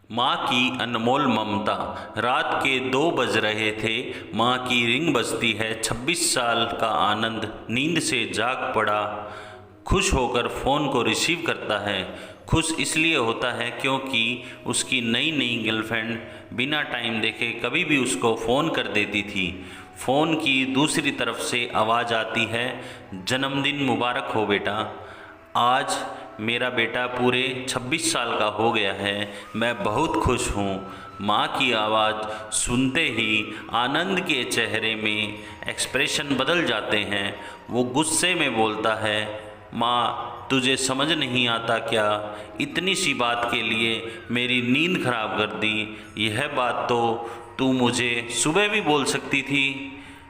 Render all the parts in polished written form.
माँ की अनमोल ममता। रात के 2 बज रहे थे। माँ की रिंग बजती है। 26 साल का आनंद नींद से जाग पड़ा। खुश होकर फ़ोन को रिसीव करता है। खुश इसलिए होता है क्योंकि उसकी नई नई गर्लफ्रेंड बिना टाइम देखे कभी भी उसको फ़ोन कर देती थी। फ़ोन की दूसरी तरफ से आवाज़ आती है, जन्मदिन मुबारक हो बेटा। आज मेरा बेटा पूरे 26 साल का हो गया है। मैं बहुत खुश हूँ। माँ की आवाज़ सुनते ही आनंद के चेहरे में एक्सप्रेशन बदल जाते हैं। वो गुस्से में बोलता है, माँ तुझे समझ नहीं आता क्या? इतनी सी बात के लिए मेरी नींद खराब कर दी। यह बात तो तू मुझे सुबह भी बोल सकती थी।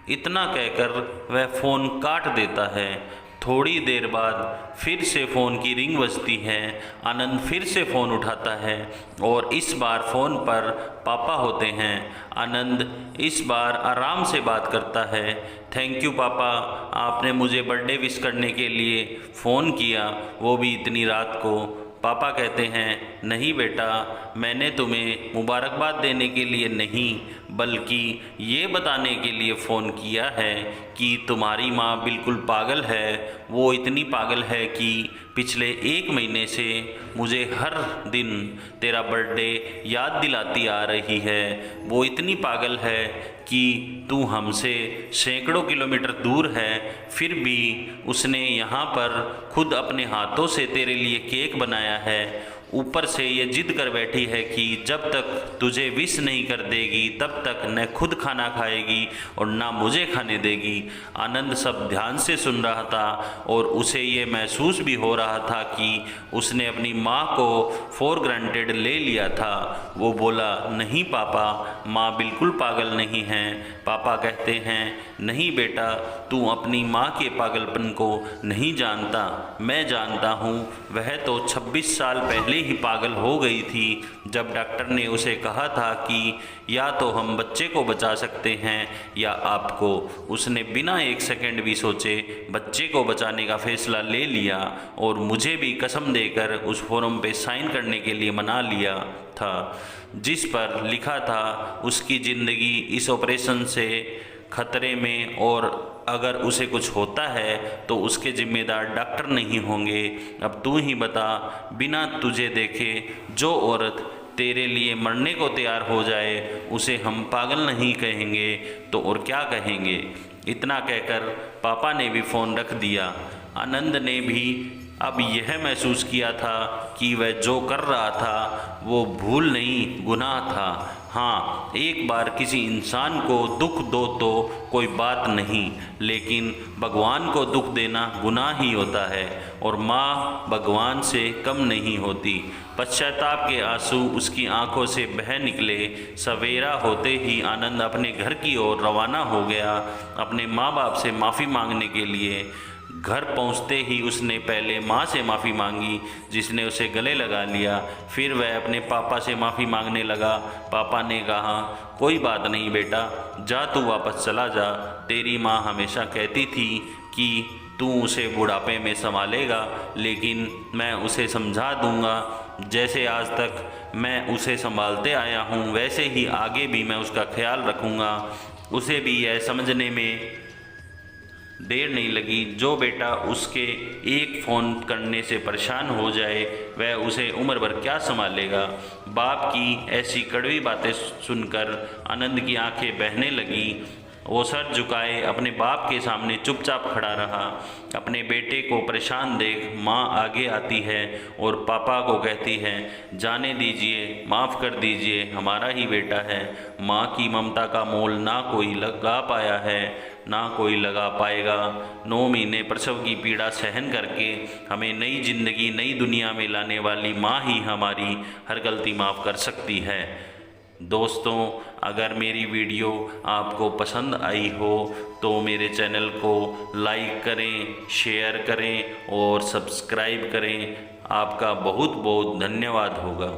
इतना कहकर वह फ़ोन काट देता है। थोड़ी देर बाद फिर से फ़ोन की रिंग बजती है। आनंद फिर से फ़ोन उठाता है और इस बार फ़ोन पर पापा होते हैं। आनंद इस बार आराम से बात करता है। थैंक यू पापा, आपने मुझे बर्थडे विश करने के लिए फ़ोन किया, वो भी इतनी रात को। पापा कहते हैं, नहीं बेटा, मैंने तुम्हें मुबारकबाद देने के लिए नहीं बल्कि ये बताने के लिए फ़ोन किया है कि तुम्हारी माँ बिल्कुल पागल है। वो इतनी पागल है कि पिछले 1 महीने से मुझे हर दिन तेरा बर्थडे याद दिलाती आ रही है। वो इतनी पागल है कि तू हमसे सैकड़ों किलोमीटर दूर है, फिर भी उसने यहाँ पर खुद अपने हाथों से तेरे लिए केक बनाया है। ऊपर से ये जिद कर बैठी है कि जब तक तुझे विश नहीं कर देगी तब तक न खुद खाना खाएगी और ना मुझे खाने देगी। आनंद सब ध्यान से सुन रहा था और उसे ये महसूस भी हो रहा था कि उसने अपनी माँ को फॉर ग्रांटेड ले लिया था। वो बोला, नहीं पापा, माँ बिल्कुल पागल नहीं है। पापा कहते हैं, नहीं बेटा, तू अपनी माँ के पागलपन को नहीं जानता। मैं जानता हूँ। वह तो 26 साल पहले ही पागल हो गई थी जब डॉक्टर ने उसे कहा था कि या तो हम बच्चे को बचा सकते हैं या आपको। उसने बिना 1 सेकंड भी सोचे बच्चे को बचाने का फैसला ले लिया और मुझे भी कसम देकर उस फॉर्म पे साइन करने के लिए मना लिया था जिस पर लिखा था उसकी ज़िंदगी इस ऑपरेशन से खतरे में और अगर उसे कुछ होता है तो उसके जिम्मेदार डॉक्टर नहीं होंगे। अब तू ही बता, बिना तुझे देखे जो औरत तेरे लिए मरने को तैयार हो जाए उसे हम पागल नहीं कहेंगे तो और क्या कहेंगे? इतना कहकर पापा ने भी फ़ोन रख दिया। आनंद ने भी अब यह महसूस किया था कि वह जो कर रहा था वो भूल नहीं, गुनाह था। हाँ, एक बार किसी इंसान को दुख दो तो कोई बात नहीं, लेकिन भगवान को दुख देना गुनाह ही होता है और माँ भगवान से कम नहीं होती। पश्चाताप के आंसू उसकी आंखों से बह निकले। सवेरा होते ही आनंद अपने घर की ओर रवाना हो गया अपने माँ बाप से माफ़ी मांगने के लिए। घर पहुंचते ही उसने पहले माँ से माफ़ी मांगी जिसने उसे गले लगा लिया। फिर वह अपने पापा से माफ़ी मांगने लगा। पापा ने कहा, कोई बात नहीं बेटा, जा तू वापस चला जा। तेरी माँ हमेशा कहती थी कि तू उसे बुढ़ापे में संभालेगा, लेकिन मैं उसे समझा दूंगा। जैसे आज तक मैं उसे संभालते आया हूँ वैसे ही आगे भी मैं उसका ख्याल रखूँगा। उसे भी यह समझने में देर नहीं लगी जो बेटा उसके एक फ़ोन करने से परेशान हो जाए वह उसे उम्र भर क्या संभालेगा। बाप की ऐसी कड़वी बातें सुनकर आनंद की आंखें बहने लगी। वो सर झुकाए अपने बाप के सामने चुपचाप खड़ा रहा। अपने बेटे को परेशान देख माँ आगे आती है और पापा को कहती है, जाने दीजिए, माफ़ कर दीजिए, हमारा ही बेटा है। माँ की ममता का मोल ना कोई लगा पाया है ना कोई लगा पाएगा। 9 महीने प्रसव की पीड़ा सहन करके हमें नई जिंदगी नई दुनिया में लाने वाली माँ ही हमारी हर गलती माफ़ कर सकती है। दोस्तों, अगर मेरी वीडियो आपको पसंद आई हो तो मेरे चैनल को लाइक करें, शेयर करें और सब्सक्राइब करें। आपका बहुत बहुत धन्यवाद होगा।